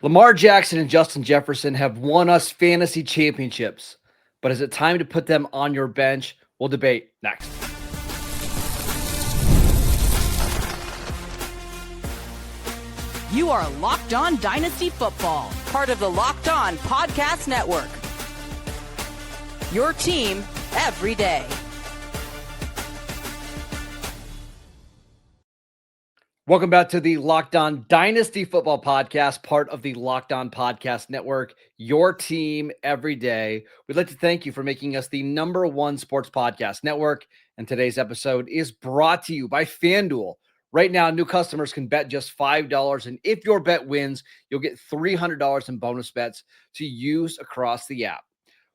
Lamar Jackson and Justin Jefferson have won us fantasy championships, but is it time to put them on your bench? We'll debate next. You are Locked On Dynasty Football, part of the Locked On Podcast Network. Your team every day. Welcome back to the Locked On Dynasty Football Podcast, part of the Locked On Podcast Network, your team every day. We'd like to thank you for making us the #1 sports podcast network. And today's episode is brought to you by FanDuel. Right now, new customers can bet just $5. And if your bet wins, you'll get $300 in bonus bets to use across the app.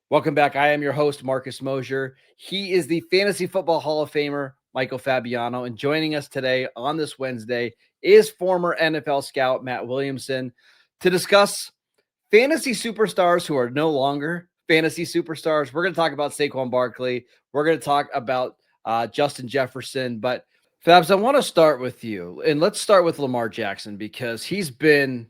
Welcome back. I am your host, Marcus Mosher. He is the Fantasy Football Hall of Famer, Michael Fabiano, and joining us today on this Wednesday is former NFL scout Matt Williamson to discuss fantasy superstars who are no longer fantasy superstars. We're going to talk about Saquon Barkley. We're going to talk about Justin Jefferson. But Fabs, I want to start with you, and let's start with Lamar Jackson because he's been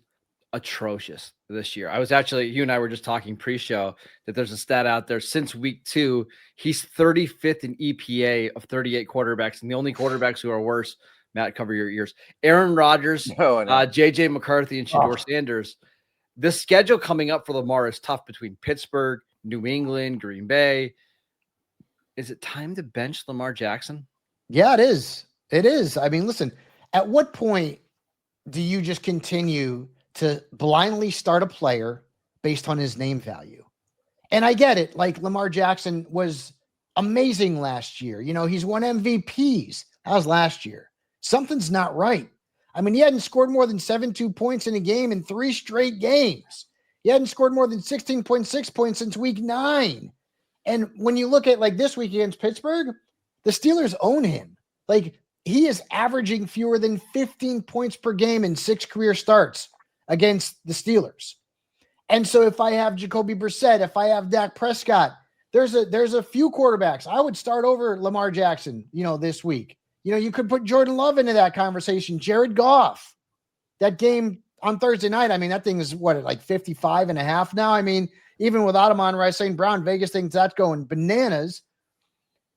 atrocious this year. You and I were just talking pre-show that there's a stat out there since week 2, he's 35th in EPA of 38 quarterbacks, and the only quarterbacks who are worse, Matt, cover your ears, Aaron Rodgers, JJ McCarthy, and Shedeur Sanders. The schedule coming up for Lamar is tough between Pittsburgh, New England, Green Bay. Is it time to bench Lamar Jackson? Yeah, it is. It is. I mean, listen, at what point do you just continue to blindly start a player based on his name value? And I get it. Like Lamar Jackson was amazing last year. You know, he's won MVPs. That was last year. Something's not right. I mean, he hadn't scored more than 72 points in a game in 3 straight games. He hadn't scored more than 16.6 points since week 9. And when you look at like this week against Pittsburgh, the Steelers own him. Like he is averaging fewer than 15 points per game in 6 career starts against the Steelers. And so if I have Jacoby Brissett, if I have Dak Prescott, there's a few quarterbacks I would start over Lamar Jackson, this week. You could put Jordan Love into that conversation, Jared Goff. That game on Thursday night, I mean, that thing is like 55.5 now. I mean, even without him on Rice St. Brown, Vegas thinks that's going bananas.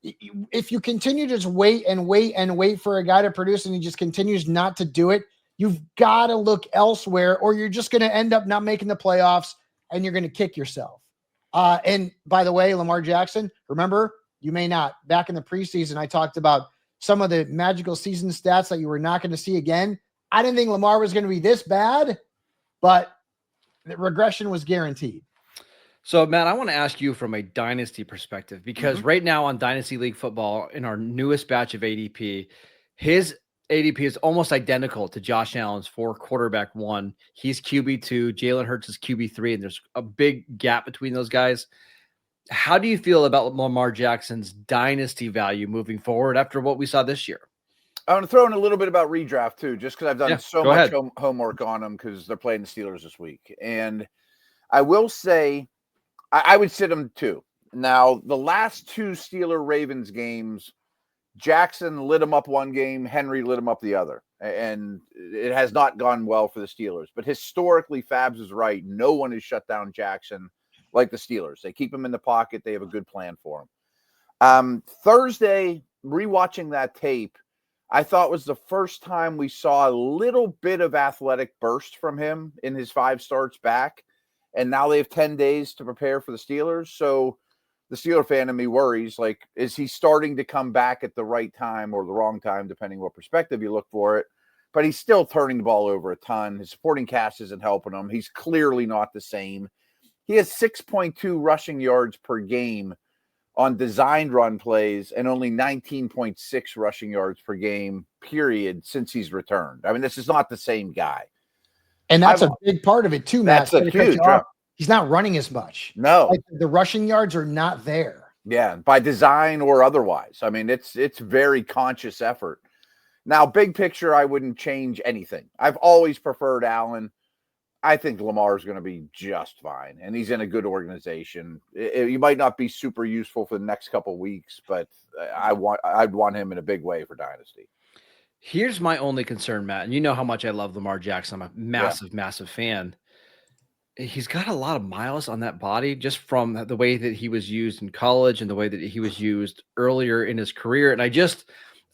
If you continue to just wait and wait and wait for a guy to produce and he just continues not to do it, you've got to look elsewhere, or you're just going to end up not making the playoffs and you're going to kick yourself. And by the way, Lamar Jackson, remember, you may not. Back in the preseason, I talked about some of the magical season stats that you were not going to see again. I didn't think Lamar was going to be this bad, but the regression was guaranteed. So, Matt, I want to ask you from a dynasty perspective, because right now on Dynasty League football, in our newest batch of ADP, his ADP is almost identical to Josh Allen's for quarterback 1. He's QB2, Jalen Hurts is QB3, and there's a big gap between those guys. How do you feel about Lamar Jackson's dynasty value moving forward after what we saw this year? I want to throw in a little bit about redraft too, just because I've done so much homework on them because they're playing the Steelers this week. And I will say I would sit them too. Now, the last 2 Steeler-Ravens games, Jackson lit him up one game, Henry lit him up the other. And it has not gone well for the Steelers. But historically, Fabs is right. No one has shut down Jackson like the Steelers. They keep him in the pocket. They have a good plan for him. Thursday, rewatching that tape, I thought was the first time we saw a little bit of athletic burst from him in his 5 starts back. And now they have 10 days to prepare for the Steelers. So the Steeler fan in me worries, like, is he starting to come back at the right time or the wrong time, depending what perspective you look for it? But he's still turning the ball over a ton. His supporting cast isn't helping him. He's clearly not the same. He has 6.2 rushing yards per game on designed run plays and only 19.6 rushing yards per game, period, since he's returned. I mean, this is not the same guy. And that's a big part of it too, Matt. That's a huge drop. He's not running as much. No. Like the rushing yards are not there. Yeah, by design or otherwise. I mean, it's very conscious effort. Now, big picture, I wouldn't change anything. I've always preferred Allen. I think Lamar is going to be just fine, and he's in a good organization. He might not be super useful for the next couple of weeks, but I'd want him in a big way for Dynasty. Here's my only concern, Matt, and you know how much I love Lamar Jackson. I'm a massive fan. he's got a lot of miles on that body just from the way that he was used in college and the way that he was used earlier in his career. And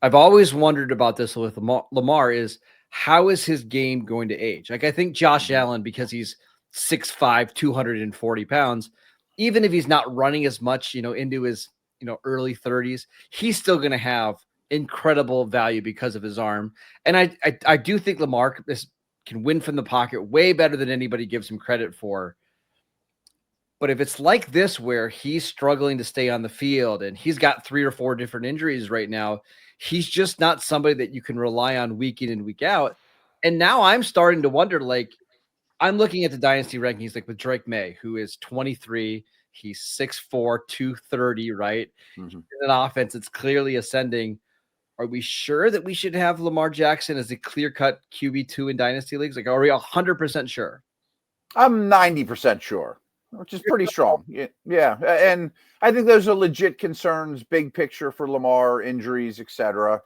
I've always wondered about this with Lamar is how is his game going to age? Like I think Josh Allen, because he's 6'5", 240 pounds, even if he's not running as much, into his, early 30s, he's still going to have incredible value because of his arm. And I do think Lamar can win from the pocket way better than anybody gives him credit for. But if it's like this, where he's struggling to stay on the field and he's got 3 or 4 different injuries right now, he's just not somebody that you can rely on week in and week out. And now I'm starting to wonder, like, I'm looking at the dynasty rankings, like with Drake May, who is 23. He's 6'4", 230, right? Mm-hmm. An offense that's clearly ascending. Are we sure that we should have Lamar Jackson as a clear-cut QB2 in dynasty leagues? Like, are we 100% sure? I'm 90% sure, which is pretty strong. Yeah. And I think those are legit concerns, big picture for Lamar, injuries, etc.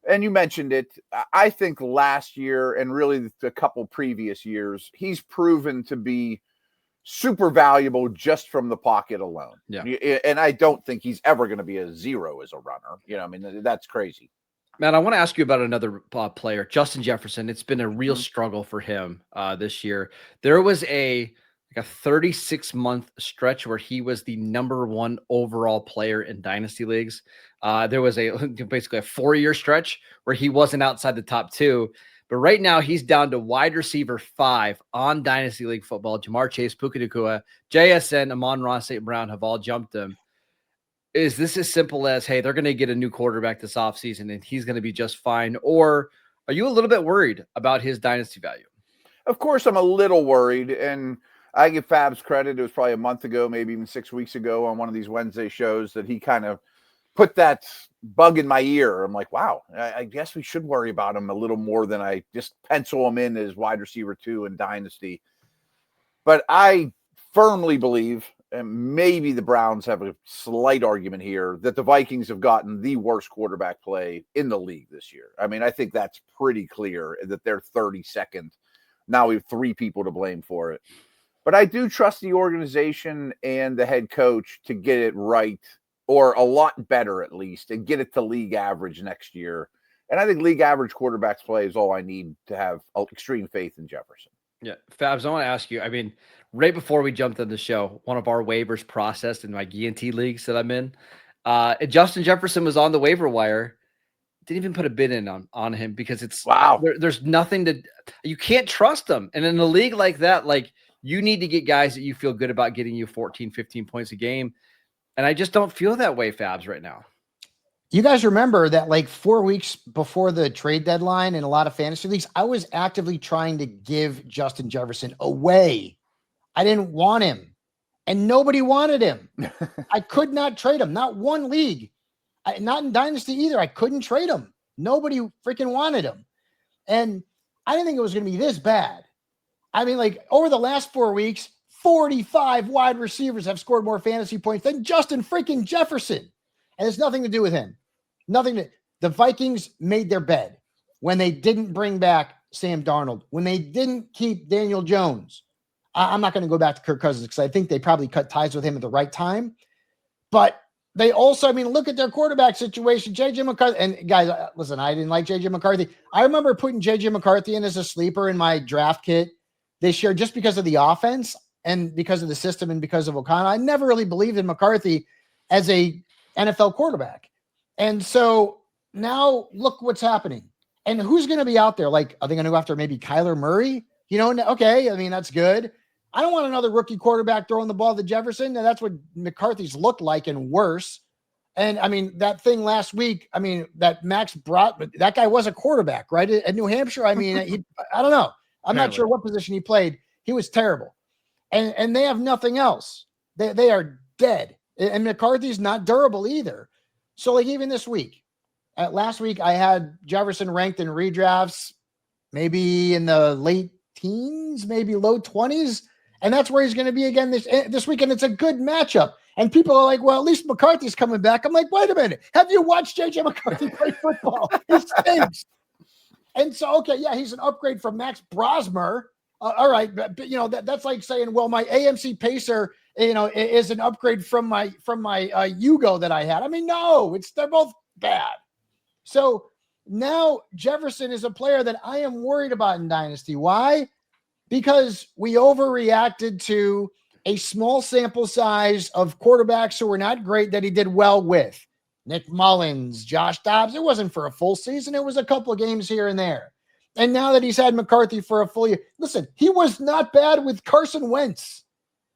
And you mentioned it. I think last year and really a couple previous years, he's proven to be super valuable just from the pocket alone. Yeah. And I don't think he's ever going to be a 0 as a runner. That's crazy. Matt, I want to ask you about another player, Justin Jefferson. It's been a real struggle for him this year. There was a 36-month stretch where he was the number 1 overall player in dynasty leagues. There was basically a 4-year stretch where he wasn't outside the top 2. But right now, he's down to wide receiver 5 on Dynasty League football. Jamar Chase, Puka Nacua, JSN, Amon-Ra St. Brown have all jumped him. Is this as simple as, hey, they're going to get a new quarterback this offseason and he's going to be just fine? Or are you a little bit worried about his dynasty value? Of course, I'm a little worried. And I give Fabs credit. It was probably a month ago, maybe even 6 weeks ago on one of these Wednesday shows that he kind of put that bug in my ear. I'm like, wow, I guess we should worry about him a little more than I just pencil him in as wide receiver 2 in dynasty. But I firmly believe, and maybe the Browns have a slight argument here, that the Vikings have gotten the worst quarterback play in the league this year. I mean, I think that's pretty clear that they're 32nd. Now we have 3 people to blame for it. But I do trust the organization and the head coach to get it right, or a lot better at least, and get it to league average next year. And I think league average quarterbacks play is all I need to have extreme faith in Jefferson. Yeah. Fabs, I want to ask you, I mean, right before we jumped on the show, one of our waivers processed in my guarantee leagues that I'm in, Justin Jefferson was on the waiver wire. Didn't even put a bid in on him because it's wow. There's nothing you can't trust them. And in a league like that, like, you need to get guys that you feel good about getting you 14, 15 points a game. And I just don't feel that way, Fabs, right now. You guys remember that like 4 weeks before the trade deadline in a lot of fantasy leagues, I was actively trying to give Justin Jefferson away. I didn't want him, and nobody wanted him. I could not trade him. Not one league. Not in Dynasty either. I couldn't trade him. Nobody freaking wanted him. And I didn't think it was going to be this bad. I mean, like, over the last 4 weeks, 45 wide receivers have scored more fantasy points than Justin freaking Jefferson. And it's nothing to do with him. The Vikings made their bed when they didn't bring back Sam Darnold, when they didn't keep Daniel Jones. I'm not going to go back to Kirk Cousins because I think they probably cut ties with him at the right time. But they also, I mean, look at their quarterback situation. J.J. McCarthy. And guys, listen, I didn't like J.J. McCarthy. I remember putting J.J. McCarthy in as a sleeper in my draft kit this year just because of the offense and because of the system and because of O'Connell. I never really believed in McCarthy as a NFL quarterback. And so now look what's happening. And who's going to be out there? Like, are they going to go after maybe Kyler Murray? Okay, I mean, that's good. I don't want another rookie quarterback throwing the ball to Jefferson. Now, that's what McCarthy's looked like and worse. And, I mean, that thing last week, I mean, that Max brought, that guy was a quarterback, right? At New Hampshire, I mean, I don't know. I'm not sure what position he played. He was terrible. And they have nothing else. They are dead. And McCarthy's not durable either. So, like, even this week, last week, I had Jefferson ranked in redrafts, maybe in the late teens, maybe low 20s. And that's where he's going to be again this weekend. It's a good matchup. And people are like, well, at least McCarthy's coming back. I'm like, wait a minute. Have you watched J.J. McCarthy play football? He stinks. And so, okay, yeah, he's an upgrade from Max Brosmer. All right, but that's like saying, well, my AMC Pacer, is an upgrade from my Yugo that I had. I mean, no, they're both bad. So now Jefferson is a player that I am worried about in Dynasty. Why? Because we overreacted to a small sample size of quarterbacks who were not great that he did well with. Nick Mullins, Josh Dobbs. It wasn't for a full season. It was a couple of games here and there. And now that he's had McCarthy for a full year, listen, he was not bad with Carson Wentz.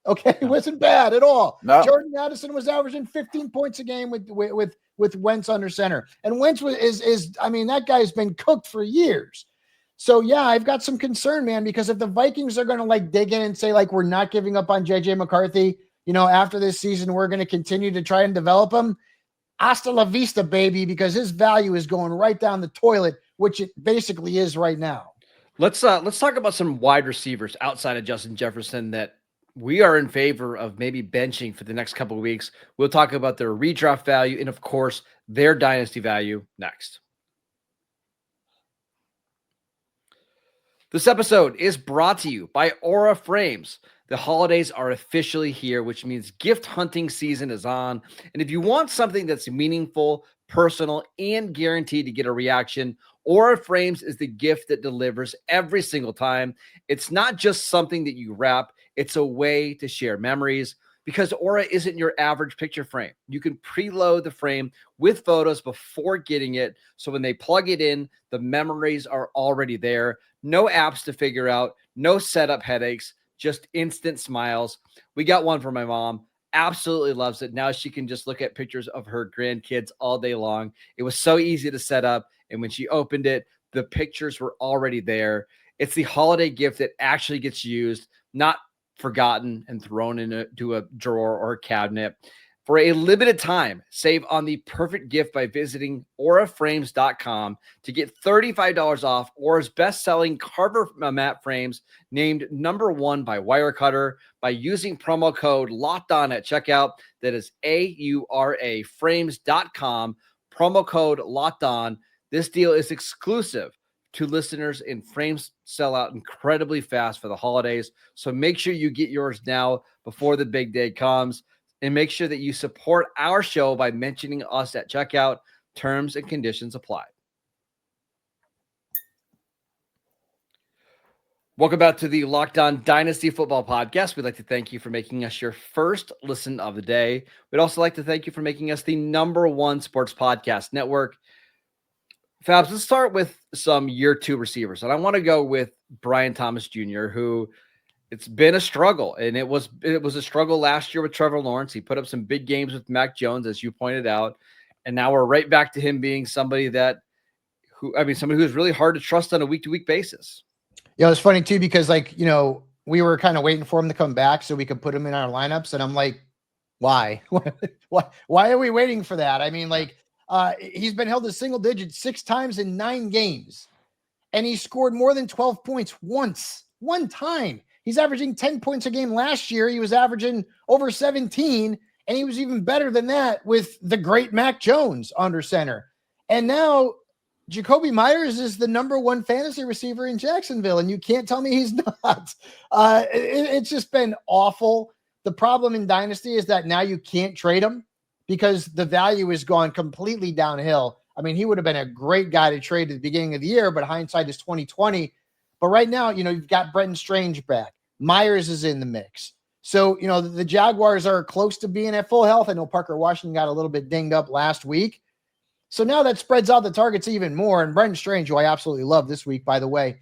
Okay, he wasn't bad at all. No. Jordan Addison was averaging 15 points a game with Wentz under center. And Wentz that guy's been cooked for years. So, yeah, I've got some concern, man, because if the Vikings are going to dig in and say, we're not giving up on J.J. McCarthy, after this season, we're going to continue to try and develop him. Hasta la vista, baby, because his value is going right down the toilet, which it basically is right now. Let's talk about some wide receivers outside of Justin Jefferson that we are in favor of maybe benching for the next couple of weeks. We'll talk about their redraft value and, of course, their dynasty value next. This episode is brought to you by Aura Frames. The holidays are officially here, which means gift hunting season is on. And if you want something that's meaningful, personal, and guaranteed to get a reaction, Aura Frames is the gift that delivers every single time. It's not just something that you wrap. It's a way to share memories, because Aura isn't your average picture frame. You can preload the frame with photos before getting it. So when they plug it in, the memories are already there. No apps to figure out, no setup headaches, just instant smiles. We got one for my mom. Absolutely loves it. Now she can just look at pictures of her grandkids all day long. It was so easy to set up. And when she opened it, the pictures were already there. It's the holiday gift that actually gets used, not forgotten and thrown into a drawer or a cabinet. For a limited time, save on the perfect gift by visiting auraframes.com to get $35 off Aura's best-selling Carver mat frames, named #1 by Wirecutter, by using promo code LOCKEDON at checkout. That is auraframes.com, promo code LOCKEDON. This deal is exclusive to listeners, and frames sell out incredibly fast for the holidays. So make sure you get yours now before the big day comes. And make sure that you support our show by mentioning us at checkout. Terms and conditions apply. Welcome back to the Locked On Dynasty Football Podcast. We'd like to thank you for making us your first listen of the day. We'd also like to thank you for making us the #1 sports podcast network. Fabs, let's start with some year 2 receivers. And I want to go with Brian Thomas Jr., who it's been a struggle, and it was a struggle last year with Trevor Lawrence. He put up some big games with Mac Jones, as you pointed out, and now we're right back to him being somebody who's really hard to trust on a week-to-week basis. Yeah, it's funny too, because we were kind of waiting for him to come back so we could put him in our lineups, and I'm like, why? Why are we waiting for that? I mean, he's been held to single digits 6 times in 9 games, and he scored more than 12 points one time. He's averaging 10 points a game last year. He was averaging over 17, and he was even better than that with the great Mac Jones under center. And now Jacoby Myers is the #1 fantasy receiver in Jacksonville, and you can't tell me he's not. It's just been awful. The problem in Dynasty is that now you can't trade him because the value has gone completely downhill. I mean, he would have been a great guy to trade at the beginning of the year, but hindsight is 2020. But right now, you've got Brenton Strange back. Myers is in the mix. So, the Jaguars are close to being at full health. I know Parker Washington got a little bit dinged up last week. So now that spreads out the targets even more. And Brenton Strange, who I absolutely love this week, by the way,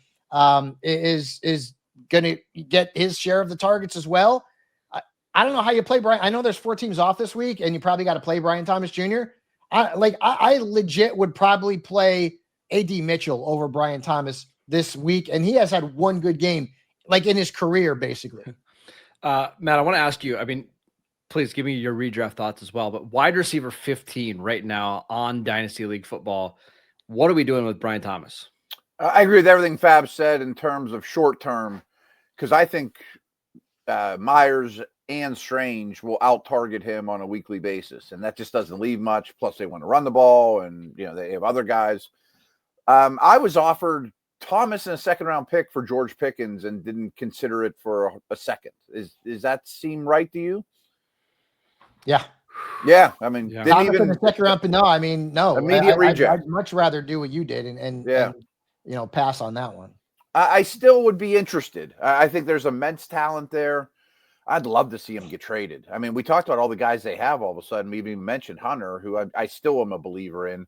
is going to get his share of the targets as well. I don't know how you play Brian. I know there's 4 teams off this week, and you probably got to play Brian Thomas Jr. I legit would probably play A.D. Mitchell over Brian Thomas this week, and he has had one good game, in his career, basically. Matt, I want to ask you, please give me your redraft thoughts as well, but wide receiver 15 right now on Dynasty League football, what are we doing with Brian Thomas? I agree with everything Fab said in terms of short term, because I think Myers and Strange will out-target him on a weekly basis, and that just doesn't leave much. Plus, they want to run the ball, and they have other guys. I was offered Thomas and a second-round pick for George Pickens and didn't consider it for a second. Does that seem right to you? Yeah. Yeah. I mean, didn't even in the second round. No, I mean, no. Immediate reject. I'd much rather do what you did and pass on that one. I still would be interested. I think there's immense talent there. I'd love to see him get traded. I mean, we talked about all the guys they have all of a sudden. We even mentioned Hunter, who I still am a believer in.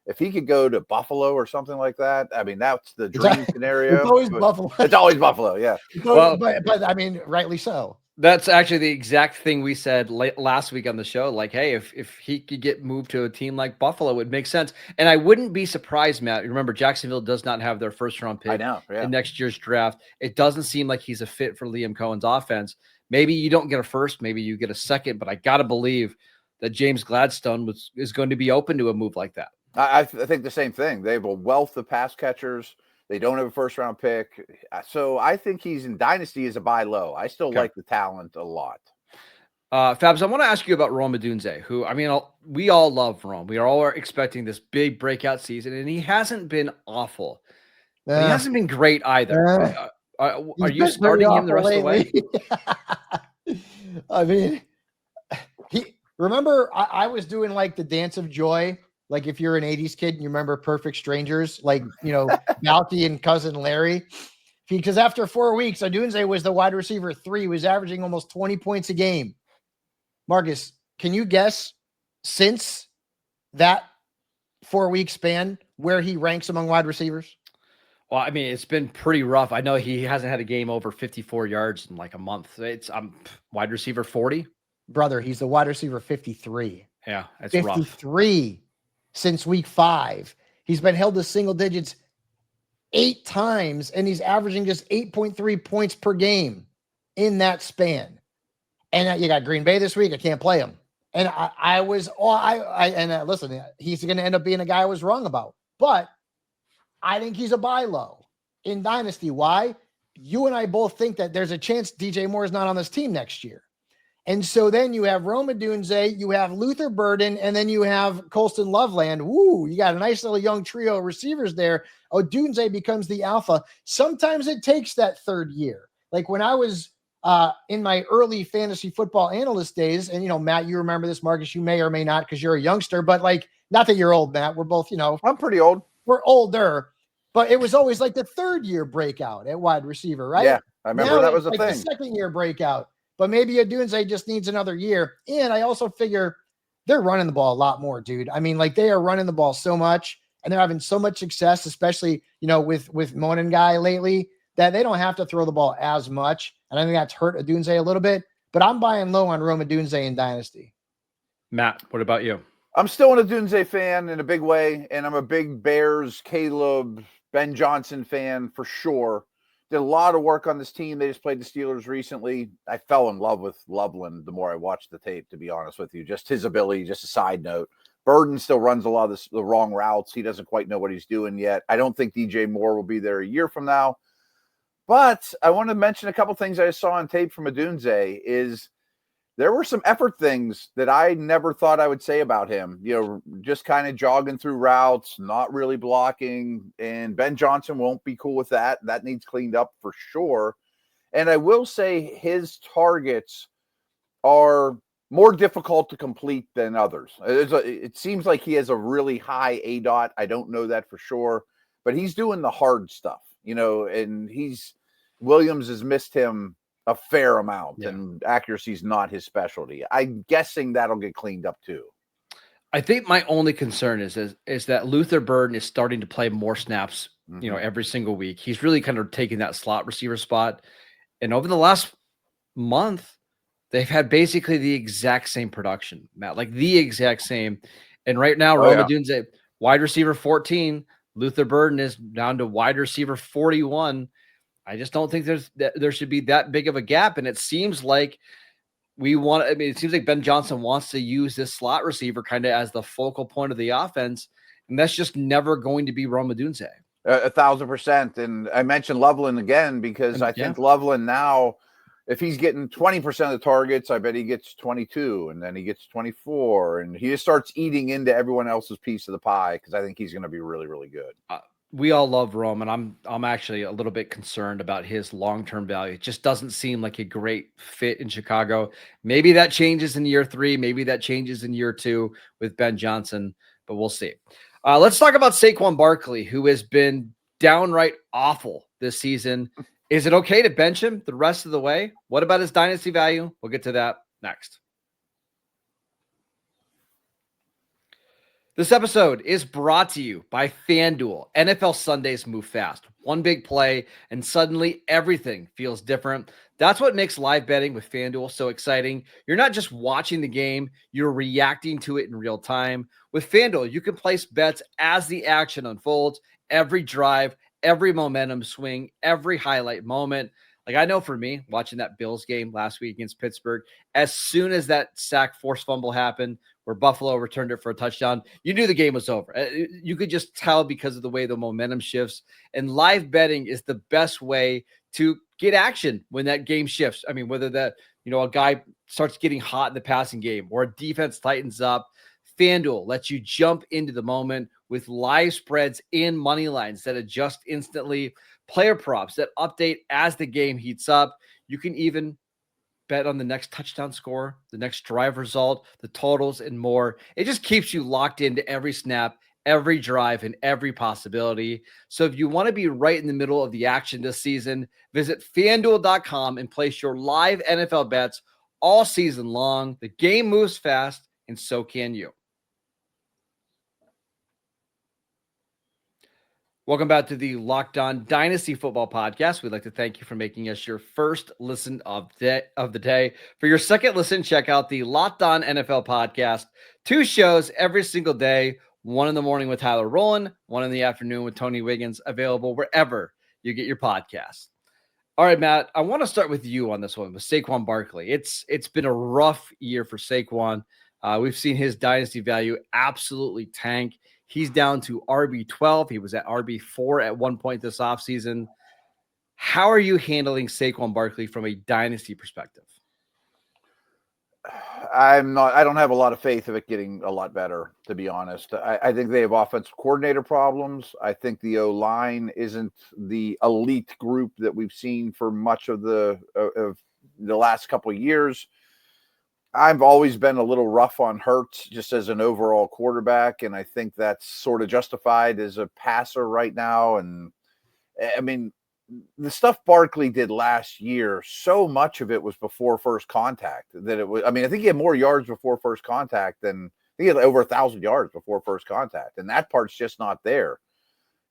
If he could go to Buffalo or something like that, I mean, that's the dream scenario. It's always Buffalo. It's always Buffalo, yeah. But I mean, rightly so. That's actually the exact thing we said last week on the show. Like, hey, if he could get moved to a team like Buffalo, it would make sense. And I wouldn't be surprised, Matt. Remember, Jacksonville does not have their first-round pick in next year's draft. It doesn't seem like he's a fit for Liam Cohen's offense. Maybe you don't get a first, maybe you get a second, but I got to believe that James Gladstone is going to be open to a move like that. I think the same thing. They have a wealth of pass catchers. They don't have a first-round pick. So I think he's in Dynasty as a buy low. I still like the talent a lot. Fabs, I want to ask you about Rome Odunze, who, I mean, we all love Rome. We are all expecting this big breakout season, and he hasn't been awful. He hasn't been great either. Are you starting him the rest of the way? I mean, remember I was doing like the dance of joy. Like if you're an 80s kid and you remember Perfect Strangers, like, Balky and Cousin Larry, because after 4 weeks, Odunze was the wide receiver 3, was averaging almost 20 points a game. Marcus, can you guess since that 4-week span where he ranks among wide receivers? Well, I mean, it's been pretty rough. I know he hasn't had a game over 54 yards in like a month. It's wide receiver 40. Brother, he's the wide receiver 53. Yeah, that's 53 rough. Since week 5. He's been held to single digits 8 times, and he's averaging just 8.3 points per game in that span. And you got Green Bay this week. I can't play him. And listen, he's going to end up being a guy I was wrong about. But I think he's a buy low in Dynasty. Why? You and I both think that there's a chance DJ Moore is not on this team next year. And so then you have Rome Odunze, you have Luther Burden, and then you have Colston Loveland. Woo, you got a nice little young trio of receivers there. Odunze becomes the alpha. Sometimes it takes that third year. Like when I was in my early fantasy football analyst days, and, Matt, you remember this, Marcus, you may or may not because you're a youngster, but like, not that you're old, Matt. We're both, I'm pretty old. We're older, but it was always like the third year breakout at wide receiver, right? Yeah, I remember that was a like thing. The second year breakout, but maybe Odunze just needs another year. And I also figure they're running the ball a lot more, dude. I mean, like they are running the ball so much and they're having so much success, especially, with Monin guy lately, that they don't have to throw the ball as much. And I think that's hurt Odunze a little bit, but I'm buying low on Rome Odunze in Dynasty. Matt, what about you? I'm still an Odunze fan in a big way, and I'm a big Bears, Caleb, Ben Johnson fan for sure. Did a lot of work on this team. They just played the Steelers recently. I fell in love with Loveland the more I watched the tape, to be honest with you. Just his ability, just a side note. Burden still runs a lot of the wrong routes. He doesn't quite know what he's doing yet. I don't think DJ Moore will be there a year from now. But I want to mention a couple things I saw on tape from Odunze is there were some effort things that I never thought I would say about him. Just kind of jogging through routes, not really blocking. And Ben Johnson won't be cool with that. That needs cleaned up for sure. And I will say his targets are more difficult to complete than others. It seems like he has a really high ADOT. I don't know that for sure, but he's doing the hard stuff, and Williams has missed him a fair amount, and accuracy is not his specialty. I'm guessing that'll get cleaned up too. I think my only concern is that Luther Burden is starting to play more snaps, every single week. He's really kind of taking that slot receiver spot. And over the last month, they've had basically the exact same production, Matt, like the exact same. And right now, Rome Odunze, wide receiver 14, Luther Burden is down to wide receiver 41. I just don't think there should be that big of a gap. And it seems like it seems like Ben Johnson wants to use this slot receiver kind of as the focal point of the offense. And that's just never going to be Rome Odunze. 1,000%. And I mentioned Loveland again, because I think Loveland now, if he's getting 20% of the targets, I bet he gets 22 and then he gets 24 and he just starts eating into everyone else's piece of the pie. Cause I think he's going to be really, really good. we all love Rome, and I'm actually a little bit concerned about his long-term value. It just doesn't seem like a great fit in Chicago. Maybe that changes in year 3. Maybe that changes in year 2 with Ben Johnson, but we'll see. Let's talk about Saquon Barkley, who has been downright awful this season. Is it okay to bench him the rest of the way? What about his dynasty value? We'll get to that next. This episode is brought to you by FanDuel. NFL Sundays move fast. One big play, and suddenly everything feels different. That's what makes live betting with FanDuel so exciting. You're not just watching the game, you're reacting to it in real time. With FanDuel, you can place bets as the action unfolds, every drive, every momentum swing, every highlight moment. Like, I know for me, watching that Bills game last week against Pittsburgh, as soon as that sack force fumble happened, where Buffalo returned it for a touchdown, you knew the game was over. You could just tell because of the way the momentum shifts. And live betting is the best way to get action when that game shifts. I mean, whether that, a guy starts getting hot in the passing game or a defense tightens up, FanDuel lets you jump into the moment with live spreads and money lines that adjust instantly, player props that update as the game heats up. You can even bet on the next touchdown score, the next drive result, the totals, and more. It just keeps you locked into every snap, every drive, and every possibility. So if you want to be right in the middle of the action this season, visit FanDuel.com and place your live NFL bets all season long. The game moves fast, and so can you. Welcome back to the Locked On Dynasty Football Podcast. We'd like to thank you for making us your first listen of the day. For your second listen, check out the Locked On NFL Podcast. 2 shows every single day, one in the morning with Tyler Rowland, one in the afternoon with Tony Wiggins, available wherever you get your podcasts. All right, Matt, I want to start with you on this one with Saquon Barkley. It's been a rough year for Saquon. We've seen his dynasty value absolutely tank. He's down to RB12. He was at RB4 at one point this offseason. How are you handling Saquon Barkley from a dynasty perspective? I don't have a lot of faith of it getting a lot better, to be honest. I think they have offensive coordinator problems. I think the O-line isn't the elite group that we've seen for much of the last couple of years. I've always been a little rough on Hurts just as an overall quarterback, and I think that's sort of justified as a passer right now. And I mean, the stuff Barkley did last year, so much of it was before first contact that it was. I mean, I think he had more yards before first contact than he had over 1,000 yards before first contact, and that part's just not there.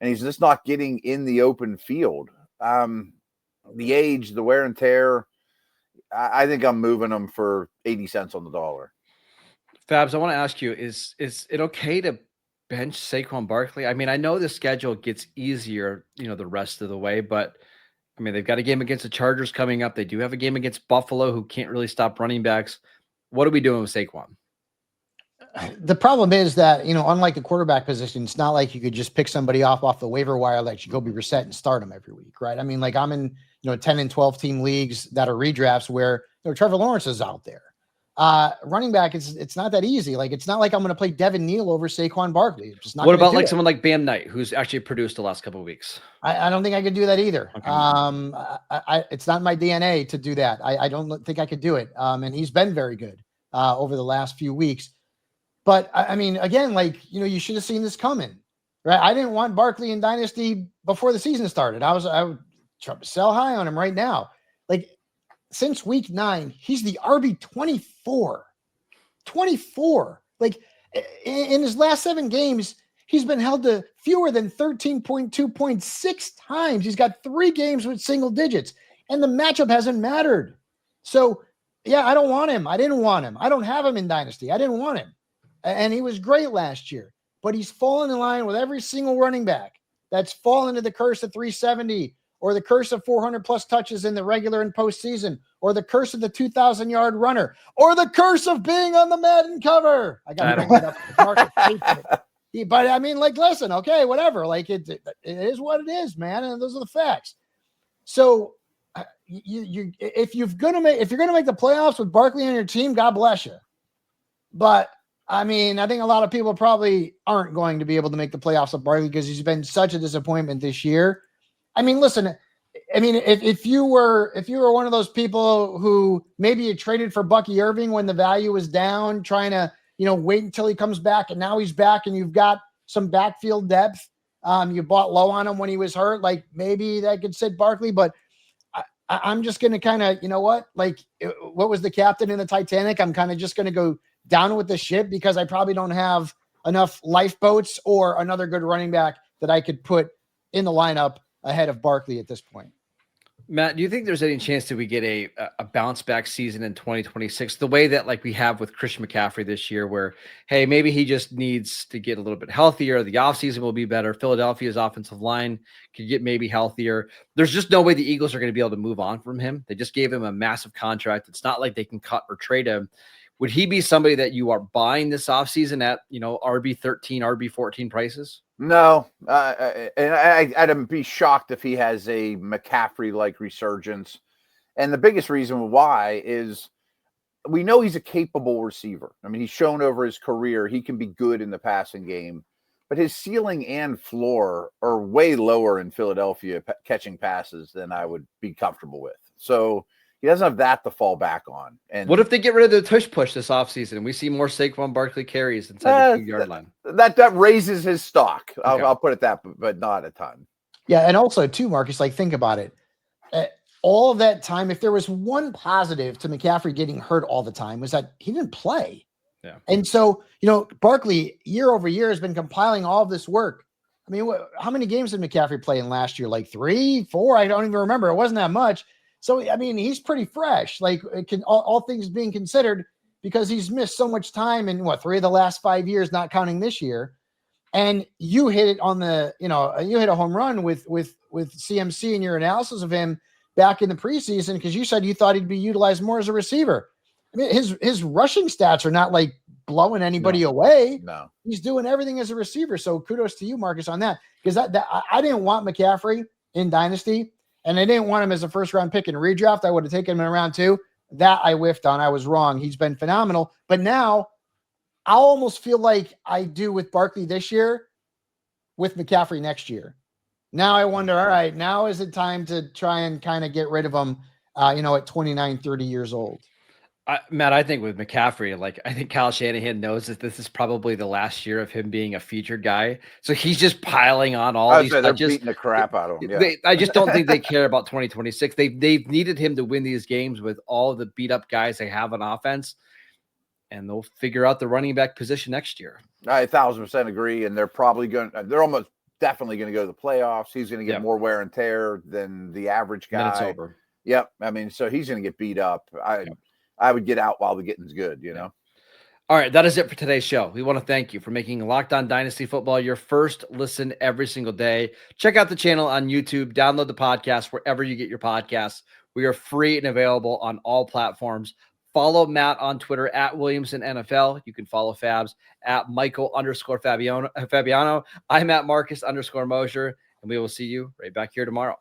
And he's just not getting in the open field. The age, the wear and tear. I think I'm moving them for 80 cents on the dollar. Fabs, I want to ask you, is it okay to bench Saquon Barkley? I mean, I know the schedule gets easier, the rest of the way, but I mean, they've got a game against the Chargers coming up. They do have a game against Buffalo, who can't really stop running backs. What are we doing with Saquon? The problem is that, unlike the quarterback position, it's not like you could just pick somebody off the waiver wire like Jacoby Brissett and start him every week, right? I mean, like I'm in, 10 and 12 team leagues that are redrafts where Trevor Lawrence is out there. Running back, it's not that easy. Like, it's not like I'm going to play Devin Neal over Saquon Barkley. It's just not. What about like someone like Bam Knight, who's actually produced the last couple of weeks? I don't think I could do that either. Okay. It's not my DNA to do that. I don't think I could do it. And he's been very good over the last few weeks. But I mean, again, like, you should have seen this coming, right? I didn't want Barkley in Dynasty before the season started. I would try to sell high on him right now. Like, since week 9, he's the RB 24. Like, in his last 7 games, he's been held to fewer than 13.2 points 6 times. He's got 3 games with single digits, and the matchup hasn't mattered. So, yeah, I don't want him. I didn't want him. I don't have him in Dynasty. I didn't want him. And he was great last year, but he's fallen in line with every single running back that's fallen to the curse of 370 or the curse of 400 plus touches in the regular and postseason, or the curse of the 2,000-yard runner, or the curse of being on the Madden cover. I got to bring it up. But I mean, like, listen, okay, whatever. Like, it is what it is, man. And those are the facts. So if you're going to make the playoffs with Barkley on your team, God bless you. But I mean, I think a lot of people probably aren't going to be able to make the playoffs with Barkley because he's been such a disappointment this year. I mean, listen, I mean, if you were one of those people who maybe you traded for Bucky Irving when the value was down, trying to, wait until he comes back, and now he's back and you've got some backfield depth. You bought low on him when he was hurt. Like maybe that could sit Barkley, but I'm just going to kind of, what was the captain in the Titanic? I'm kind of just going to go down with the ship because I probably don't have enough lifeboats or another good running back that I could put in the lineup ahead of Barkley at this point. Matt, do you think there's any chance that we get a bounce back season in 2026, the way that like we have with Christian McCaffrey this year, where, hey, maybe he just needs to get a little bit healthier. The offseason will be better. Philadelphia's offensive line could get maybe healthier. There's just no way the Eagles are going to be able to move on from him. They just gave him a massive contract. It's not like they can cut or trade him. Would he be somebody that you are buying this offseason at, RB13, RB14 prices? No, and I'd be shocked if he has a McCaffrey-like resurgence. And the biggest reason why is we know he's a capable receiver. I mean, he's shown over his career he can be good in the passing game, but his ceiling and floor are way lower in Philadelphia catching passes than I would be comfortable with. So he doesn't have that to fall back on. And what if they get rid of the tush push this offseason and we see more Saquon Barkley carries inside the 2-yard line? That raises his stock. Okay. I'll put it that, but not a ton. Yeah, and also too, Marcus, think about it. All of that time, if there was one positive to McCaffrey getting hurt all the time, was that he didn't play. Yeah. And so, Barkley year over year has been compiling all of this work. I mean, how many games did McCaffrey play in last year? Like 3, 4? I don't even remember. It wasn't that much. So, I mean, he's pretty fresh, all things being considered, because he's missed so much time in 3 of the last 5 years, not counting this year. And you hit it on you hit a home run with CMC in your analysis of him back in the preseason, because you said you thought he'd be utilized more as a receiver. I mean, his rushing stats are not like blowing anybody away. No, he's doing everything as a receiver. So kudos to you, Marcus, on that, because I didn't want McCaffrey in Dynasty. And I didn't want him as a first-round pick in redraft. I would have taken him in round 2. That I whiffed on. I was wrong. He's been phenomenal. But now I almost feel like I do with Barkley this year with McCaffrey next year. Now I wonder, all right, now is it time to try and kind of get rid of him, at 29, 30 years old? Matt, I think with McCaffrey, I think Kyle Shanahan knows that this is probably the last year of him being a featured guy. So he's just piling on all these. They're beating the crap out of him. Yeah. I just don't think they care about 2026. They've needed him to win these games with all the beat up guys they have on offense, and they'll figure out the running back position next year. I 1,000% agree. And they're almost definitely going to go to the playoffs. He's going to get more wear and tear than the average guy. Then it's over. Yep. I mean, so he's going to get beat up. I would get out while the getting's good, All right, that is it for today's show. We want to thank you for making Locked On Dynasty Football your first listen every single day. Check out the channel on YouTube. Download the podcast wherever you get your podcasts. We are free and available on all platforms. Follow Matt on Twitter at Williamson NFL. You can follow Fabs at Michael_Fabiano. I'm at Marcus_Mosher, and we will see you right back here tomorrow.